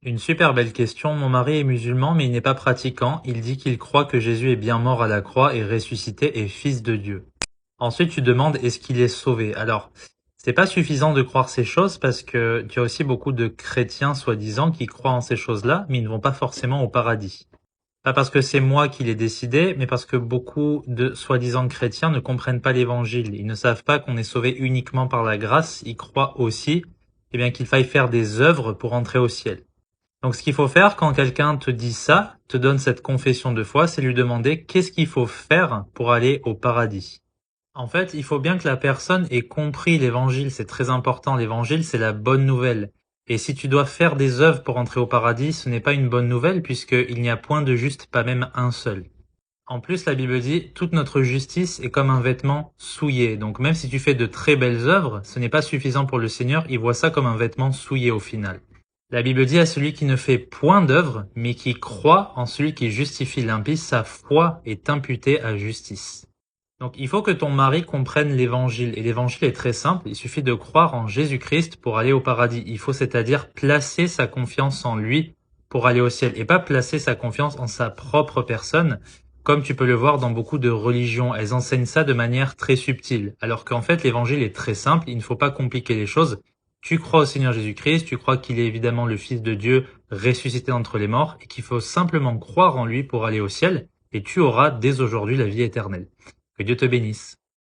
Une super belle question. Mon mari est musulman, mais il n'est pas pratiquant. Il dit qu'il croit que Jésus est bien mort à la croix et ressuscité et fils de Dieu. Ensuite, tu demandes est-ce qu'il est sauvé? Alors, c'est pas suffisant de croire ces choses parce que tu as aussi beaucoup de chrétiens soi-disant qui croient en ces choses-là, mais ils ne vont pas forcément au paradis. Pas parce que c'est moi qui l'ai décidé, mais parce que beaucoup de soi-disant chrétiens ne comprennent pas l'évangile. Ils ne savent pas qu'on est sauvé uniquement par la grâce. Ils croient aussi, qu'il faille faire des œuvres pour entrer au ciel. Donc ce qu'il faut faire quand quelqu'un te dit ça, te donne cette confession de foi, c'est lui demander qu'est-ce qu'il faut faire pour aller au paradis. En fait, il faut bien que la personne ait compris l'évangile, c'est très important. L'évangile, c'est la bonne nouvelle. Et si tu dois faire des œuvres pour entrer au paradis, ce n'est pas une bonne nouvelle puisqu'il n'y a point de juste, pas même un seul. En plus, la Bible dit, toute notre justice est comme un vêtement souillé. Donc même si tu fais de très belles œuvres, ce n'est pas suffisant pour le Seigneur, il voit ça comme un vêtement souillé au final. La Bible dit à celui qui ne fait point d'œuvre, mais qui croit en celui qui justifie l'impie, sa foi est imputée à justice. Donc il faut que ton mari comprenne l'évangile. Et l'évangile est très simple, il suffit de croire en Jésus-Christ pour aller au paradis. Il faut c'est-à-dire placer sa confiance en lui pour aller au ciel et pas placer sa confiance en sa propre personne, comme tu peux le voir dans beaucoup de religions. Elles enseignent ça de manière très subtile, alors qu'en fait l'évangile est très simple, il ne faut pas compliquer les choses. Tu crois au Seigneur Jésus-Christ, tu crois qu'il est évidemment le Fils de Dieu ressuscité d'entre les morts et qu'il faut simplement croire en lui pour aller au ciel et tu auras dès aujourd'hui la vie éternelle. Que Dieu te bénisse.